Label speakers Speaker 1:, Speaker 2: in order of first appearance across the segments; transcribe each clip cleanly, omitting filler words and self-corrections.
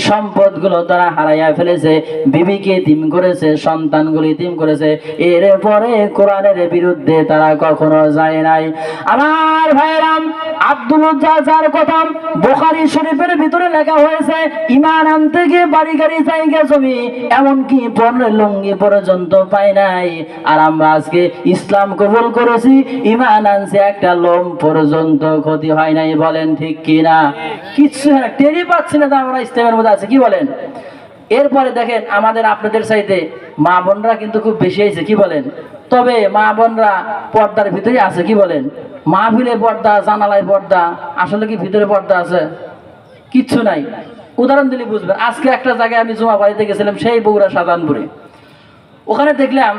Speaker 1: সম্পদগুলো তারা হারাইয়া ফেলেছে, বিবিকে ইতিম করেছে, সন্তানগুলো ইতিম করেছে, এরপরে কোরআনের বিরুদ্ধে তারা কখনো যায় নাই। আমার ভাইরাম, আব্দুল যার কথা বুখারী শরীফের ভিতরে লেখা হয়েছে, ঈমান আনতে গিয়ে বাড়ি গাড়ি জায়গা জমি এমনকি পরনের লুঙ্গি পর্যন্ত পাই নাই। আর আমরা আজকে ইসলাম কবুল করেছি, ঈমান আনছে, একটা লোম পর্যন্ত ক্ষতি হয় নাই। বলেন ঠিক কি না? কিচ্ছু টেরই পাচ্ছি না আমরা ইসলামের মধ্যে আছে, কি বলেন? এরপরে দেখেন আমাদের আপনাদের চাইতে মা বোনরা কিন্তু খুব বেশি হয়েছে, কি বলেন? তবে মা বোনরা পর্দার ভিতরে আছে, কি বলেন? মাহফিলে পর্দা, জানালায় পর্দা, আসলে কি ভিতরে পর্দা আছে? কিচ্ছু নাই। উদাহরণ দিলে বুঝবেন। আজকে একটা জায়গায় আমি জুমা বাড়িতে গেছিলাম, সেই বগুড়া শাহজাহানপুরে। ওখানে দেখলাম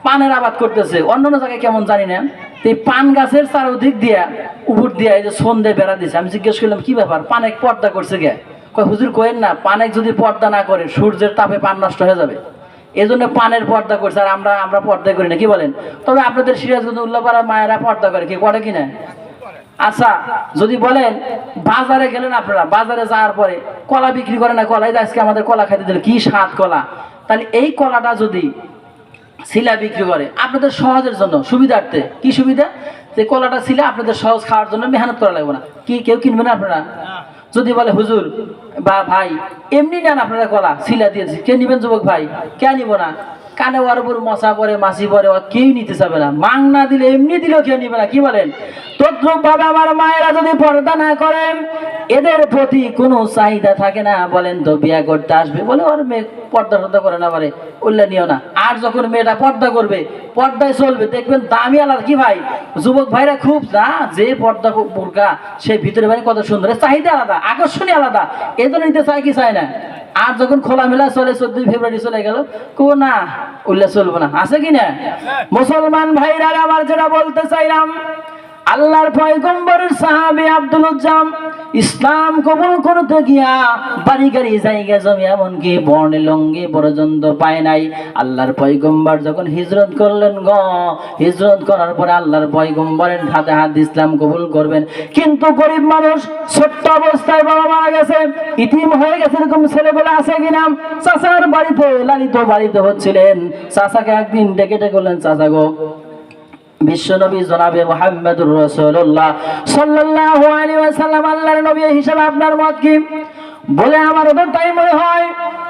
Speaker 1: পানের আবাদ করতেছে, অন্য জায়গায় কেমন জানি না। এই পান গাছের চারদিক দিয়া উপর দিয়া এই যে সন্ধে বেড়া দিছে। আমি জিজ্ঞেস করলাম কি ব্যাপার, পানে পর্দা করছে কে? কয় হুজুর কোয়েন না, পানে যদি পর্দা না করে সূর্যের তাপে পান নষ্ট হয়ে যাবে, এই জন্য পানের পর্দা করছে। আর আমরা পর্দা করি না, কি বলেন? তবে আপনাদের সিরাজগঞ্জ উল্লাপাড়া মায়েরা পর্দা করে, কি করে কিনা? আচ্ছা, যদি বলেন বাজারে গেলেন আপনারা, বাজারে যাওয়ার পরে কলা বিক্রি করে না, কলাই আজকে আমাদের কলা খাইতে দিল, কি স্বাদ কলা। তাহলে এই কলাটা যদি শিলা বিক্রি করে আপনাদের সহজের জন্য, সুবিধার্থে, কি সুবিধা? যে কলাটা ছিল আপনাদের সহজ খাওয়ার জন্য, মেহনত করা লাগবে না। কি কেউ কিনবে না আপনারা? যদি বলে হুজুর বা ভাই এমনি নেন আপনারা কলা শিলা দিয়েছি, কে নিবেন যুবক ভাই? কে নিব না? কানে ওর উপর মশা পরে, মাছি পরে, কেউ নিতে চাবে না। মাং না দিলে এমনি দিলেও কেউ নিবে না, কি বলেন? তদ্রুপ ভাবে আমার মায়েরা যদি পর্দা না করেন, এদের প্রতি কোনো চাহিদা থাকে না। বলেন তো বিয়া করতে আসবে, বলে ওর মেয়ে পর্দা টর্দা করে না, বলে উল্লে নিও না। আর যখন মেয়েটা পর্দা করবে, পর্দায় চলবে, দেখবেন দামি আলাদা, কি ভাই? যুবক ভাইরা খুব না, যে পর্দা বোরকা সে ভিতরে বাইরে কত সুন্দর, চাহিদা আলাদা, আকর্ষণী আলাদা, এই জন্য নিতে চায় কি চায় না। আর যখন খোলামেলা চলে, 14 ফেব্রুয়ারি চলে গেল, কো না উল্লেখ চলবো না, আছে কি না? মুসলমান ভাইরা আবার যেটা বলতে চাইলাম, আল্লাহর পয়গম্বরের সাহাবী আব্দুল উজ্জাম ইসলাম কবুল করতে গিয়া বাড়ি গাড়ি জায়গা জমি এমনকি বর্ণে লঙ্গি পর্যন্ত পায় নাই। আল্লাহর পয়গম্বর যখন হিজরত করলেন হিজরত করার পরে আল্লাহর পয়গম্বরের হাতে হাত ইসলাম কবুল করবেন, কিন্তু গরিব মানুষ, ছোট্ট অবস্থায় বাবা মারা গেছে, ইতিম হয়ে গেছে, এরকম ছেলেবেলা আছে কিনা? চাচার বাড়িতে লালিত বাড়িতে হচ্ছিলেন। চাচাকে একদিন ডেকে ডেকে বললেন, চাচা গো, বিশ্বনবী জনাবে মুহাম্মদুর রাসূলুল্লাহ সাল্লাল্লাহু আলাইহি ওয়াসাল্লাম আল্লাহর নবী হিসেবে আপনার মত কি? বলে আমার তো তাই মনে হয়।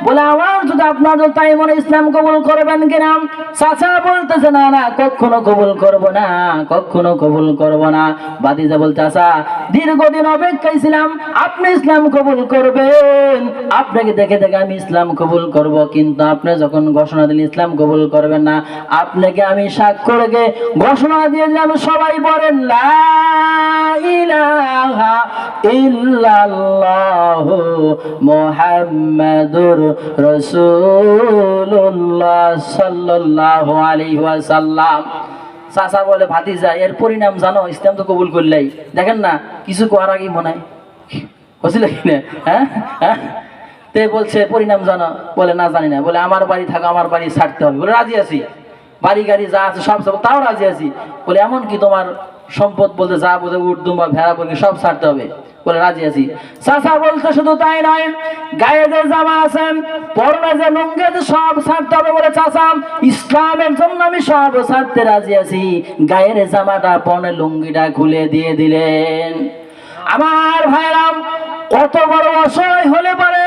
Speaker 1: বলে আমার যদি আপনার তাই মনে, ইসলাম কবুল করবেন কিনা? চাচা বলতেছে না না, কখনো কবুল করব না, কখনো কবুল করব না। ভাতিজা বলতে, চাচা দীর্ঘদিন অপেক্ষায় ছিলাম, আপনি ইসলাম কবুল করবেন, আপনাকে দেখে দেখে আমি ইসলাম কবুল করব, কিন্তু আপনি যখন ঘোষণা দিলেন ইসলাম কবুল করবেন না, আপনাকে আমি স্বাক্ষর রেখে ঘোষণা দিয়ে দিলাম, সবাই বলেন লা ইলাহা ইল্লাল্লাহ মুহাম্মাদুর রাসূলুল্লাহ সাল্লাল্লাহু আলাইহি ওয়াসাল্লাম। চাচা বলে, ভাতিজা এর পরিণাম জানো? ইসলাম তো কবুল করলেই, দেখেন না কিছু করার আগে মনে হয় বুঝছিল কিনা? হ্যাঁ, তে বলছে পরিণাম জানো? বলে না জানি না। বলে আমার বাড়ি থাকো, আমার বাড়ি ছাড়তে হবে। বলে রাজি আছি, বাড়ি গাড়ি যা আছে সব তাও রাজি আছি। বলে এমন কি তোমার সম্পদ বলতে যা বোঝে, উট দুম্বা ভেড়া বলকে সব ছাড়তে হবে? বলে রাজি আছি। চাচা বলতে শুধু তাই নয়, গায়ে যে জামা আছে, পরনে যে লুঙ্গি আছে, সব ছাড়তে হবে। বলে চাচা ইসলামের জন্য আমি সব ছাড়তে রাজি আছি। গায়ের জামাটা, পরনে লুঙ্গিটা খুলে দিয়ে দিলেন। আমার ভাইরাম, কত বড় অসহায় হলে পারে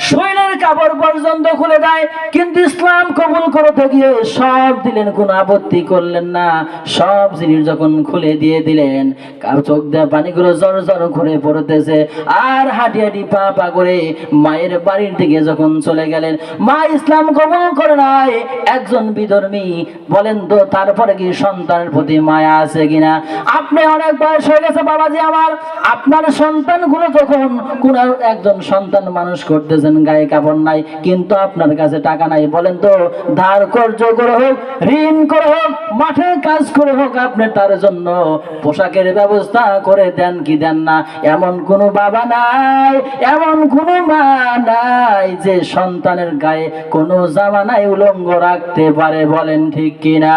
Speaker 1: শরীরের কাপড় পর্যন্ত খুলে দেয়, কিন্তু ইসলাম কবুল করতে গিয়ে সব দিলেন, কোনো আপত্তি করলেন না। সব জিনিস যখন খুলে দিয়ে দিলেন, চোখ দিয়ে পানিগুলো জর জর করে পড়তেছে, আর হাঁটি হাঁটি পা পা করে মায়ের বাড়ির দিকে যখন চলে গেলেন, মা ইসলাম কবুল করে নাই, একজন বিধর্মী। বলেন তো তারপরে কি সন্তানের প্রতি মায়া আছে কিনা? আপনি অনেক বয়স হয়ে গেছে বাবাজি আমার, আপনার সন্তানগুলো যখন কোন একজন সন্তান মানুষ করতেছেন, গায়ে কাপড় নাই, কিন্তু আপনার কাছে টাকা নাই। বলেন তো, ধার কর্জ করে হোক, ঋণ করে হোক, মাঠে কাজ করে হোক, আপনি তার জন্য পোশাকের ব্যবস্থা করে দেন কি দেন না? এমন কোনো বাবা নাই, এমন কোনো মা নাই যে সন্তানের গায়ে কোনো জামা নাই উলঙ্গ রাখতে পারে। বলেন ঠিক কিনা?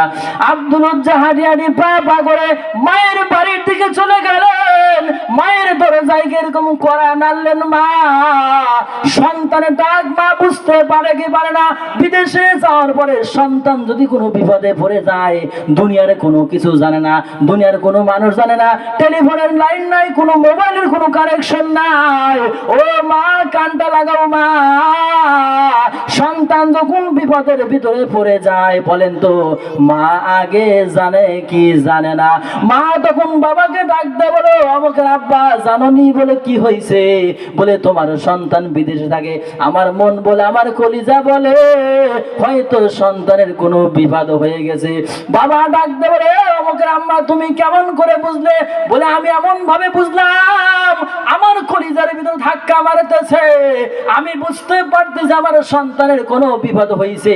Speaker 1: আব্দুল উজ্জা হাঁটি হাঁটি পা পা করে মায়ের বাড়ির দিকে চলে গেলেন। মায়ের দরজায় এরকম করা নাড়লেন। মা, সন্তানের ডাক মা বুঝতে পারে কি পারে না? বিদেশে যাওয়ার পরে সন্তান যদি কোনো বিপদে পড়ে যায়, দুনিয়ার কোনো কিছু জানে না, দুনিয়ার কোনো মানুষ জানে না, টেলিফোনের লাইন নাই, কোনো মোবাইলের কোনো কানেকশন নাই। ও মা, কানটা লাগাও মা। সন্তান যখন বিপদের ভিতরে পড়ে যায়, বলেন তো মা আগে জানে কি জানে না? মা তখন বাবাকে ডাক দেয়, বলো আমাকে আব্বা জানোনি? বলে কি হয়েছে? বলে তোমার সন্তান বিদেশে থাকে। আমার মন বলে, আমার কলিজা বলে হয়তো সন্তানের কোনো বিপদ হয়ে গেছে। বাবা ডাক দেয়, বলে আমাকে আম্মা তুমি কেমন করে বুঝলে? বলে আমি এমন ভাবে বুঝলাম, আমার কলিজার ভিতরে ধাক্কা মারতেছে, আমি বুঝতে পারতেছি আমার সন্তানের কোনো বিপদ হয়েছে।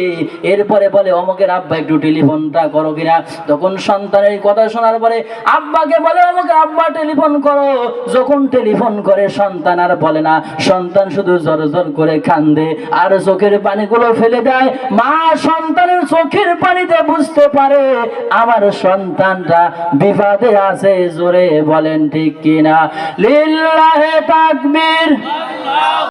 Speaker 1: এরপরে বলে অমুকের আব্বা একটু টেলিফোনটা করো কিনা। তখন সন্তানের কথা শোনার পরে আব্বাকে বলে অমুকে আব্বা টেলিফোন করো। যখন টেলিফোন করে সন্তান আর বলে না, সন্তান শুধু জোর জোর করে কান্দে আর চোখের পানিগুলো ফেলে দেয়। মা সন্তানের চোখের পানিতে বুঝতে পারে আমার সন্তানটা বিপদে আছে। জোরে বলেন ঠিক কিনা? লিল্লাহে তাকবীর।